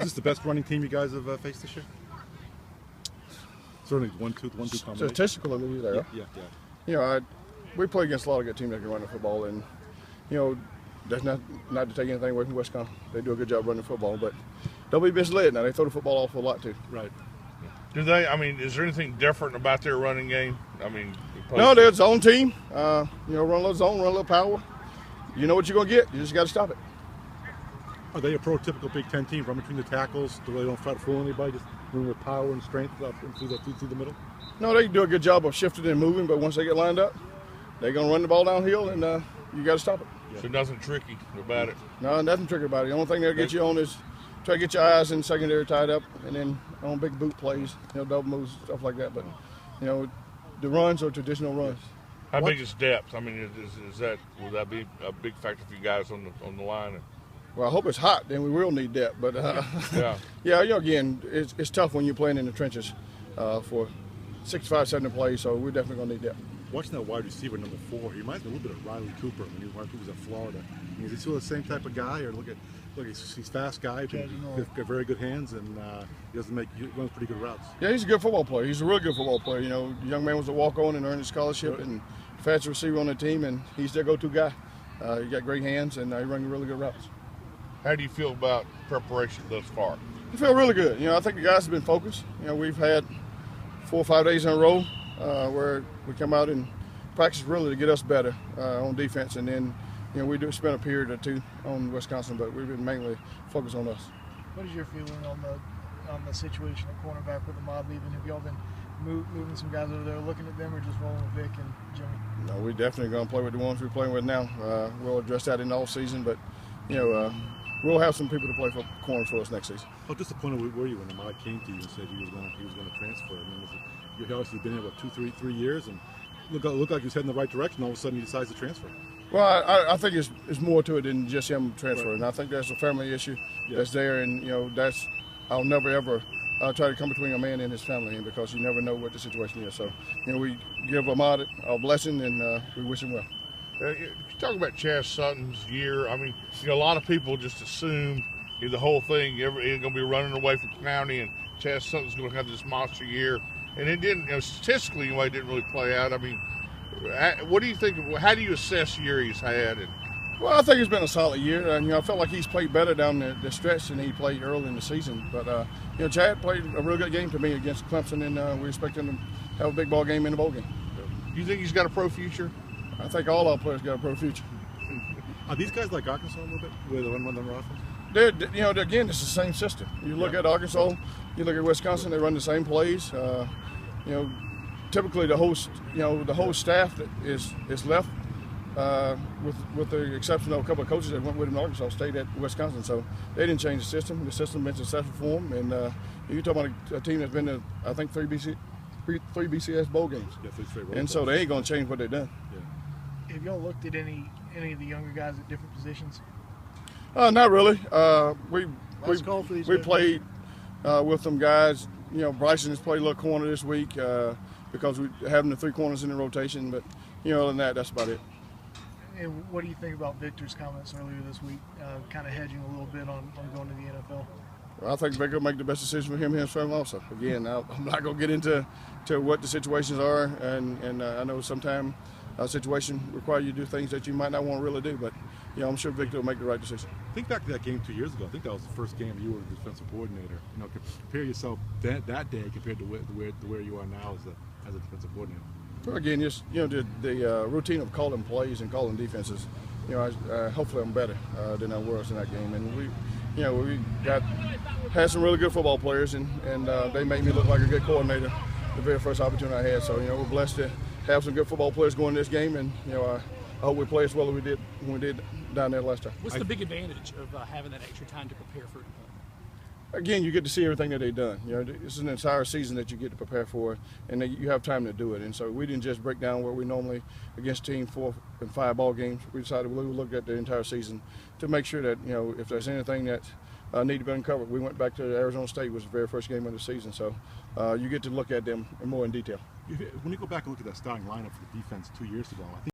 this the best running team you guys have faced this year? Certainly one-two combination. Statistically, there. Yeah. You know, we play against a lot of good teams that can run the football, and you know, that's not to take anything away from Wisconsin. They do a good job running the football, but don't be misled. Now they throw the football off a lot too. Right. Do they? I mean, is there anything different about their running game? I mean, no, they're a zone team. You know, run a little zone, run a little power. You know what you're gonna get. You just got to stop it. Are they a prototypical Big Ten team, run between the tackles, so they don't try to fool anybody, just move with power and strength up through the middle? No, they do a good job of shifting and moving, but once they get lined up, they're gonna run the ball downhill, and you got to stop it. Yeah. So nothing tricky about it. No, nothing tricky about it. The only thing they'll get you on is try to get your eyes in secondary tied up, and then on big boot plays, you know, double moves, stuff like that. But you know, the runs are traditional runs. How big is depth? I mean, will that be a big factor for you guys on the line? Well, I hope it's hot. Then we will need depth. But yeah, you know, again, it's tough when you're playing in the trenches for 65, 70 plays. So we're definitely gonna need depth. Watching that wide receiver number 4, he reminds me a little bit of Riley Cooper when he was at Florida. I mean, is he still the same type of guy, or look, he's fast guy, got very good hands, and he runs pretty good routes. Yeah, he's a good football player. He's a real good football player. You know, the young man was a walk-on and earned a scholarship, and fastest receiver on the team, and he's their go-to guy. He got great hands, and he runs really good routes. How do you feel about preparation thus far? I feel really good. You know, I think the guys have been focused. You know, we've had 4 or 5 days in a row where we come out and practice really to get us better on defense, and then you know we do spend a period or 2 on Wisconsin, but we've been mainly focused on us. What is your feeling on the situation at cornerback with the mod leaving? Have y'all been moving some guys over there, looking at them, or just rolling with Vic and Jimmy? No, we're definitely going to play with the ones we're playing with now. We'll address that in the off season, but you know we'll have some people to play for corners for us next season. How disappointed were you when the mod came to you and said he was going to transfer? I mean, you've obviously been here about 3 years, and look like he's heading in the right direction. All of a sudden, he decides to transfer. Well, I think it's more to it than just him transferring. I think that's a family issue that's there, and you know I'll never ever try to come between a man and his family, because you never know what the situation is. So you know we give Ahmad our blessing, and we wish him well. You talk about Chaz Sutton's year. I mean, you know, a lot of people just assume the whole thing is going to be running away from County, and Chaz Sutton's going to have this monster year. And it didn't, you know, statistically, anyway, it didn't really play out. I mean, what do you think? How do you assess the year he's had? Well, I think it's been a solid year. And, you know, I felt like he's played better down the stretch than he played early in the season. But, you know, Chad played a real good game to me against Clemson, and we expect him to have a big ball game in the bowl game. You think he's got a pro future? I think all our players got a pro future. Are these guys like Arkansas a little bit, where they run their offense? You know, again, it's the same system. You look at Arkansas, you look at Wisconsin, they run the same plays. You know, typically the whole staff that is left, with the exception of a couple of coaches that went with him in Arkansas, stayed at Wisconsin. So they didn't change the system. The system been successful for them. And you're talking about a team that's been to, I think, three BCS bowl games. Yeah, 3 straight bowl and so they ain't going to change what they've done. Yeah. Have y'all looked at any of the younger guys at different positions? Not really. We played with some guys. You know, Bryson has played a little corner this week because we having the 3 corners in the rotation. But you know, other than that, that's about it. And what do you think about Victor's comments earlier this week, kind of hedging a little bit on going to the NFL? Well, I think Victor will make the best decision for him and his family also. Again, I'm not going to get into what the situations are, and I know sometimes a situation requires you to do things that you might not want to really do, but you know, I'm sure Victor will make the right decision. Think back to that game 2 years ago. I think that was the first game you were the defensive coordinator. You know, compare yourself that day compared to where you are now as a defensive coordinator. Well, again, just you know, the routine of calling plays and calling defenses. You know, hopefully I'm better than I was in that game, and we had some really good football players, and they made me look like a good coordinator the very first opportunity I had. So you know, we're blessed to have some good football players going this game, and you know, I hope we play as well as we did when we did down there last time. What's the big advantage of having that extra time to prepare for it? Again, you get to see everything that they've done. You know, it's an entire season that you get to prepare for, and you have time to do it. And so we didn't just break down where we normally against team 4 and 5 ball games. We decided we would look at the entire season to make sure that, you know, if there's anything that need to be uncovered. We went back to Arizona State, was the very first game of the season. So you get to look at them more in detail. When you go back and look at that starting lineup for the defense 2 years ago, I think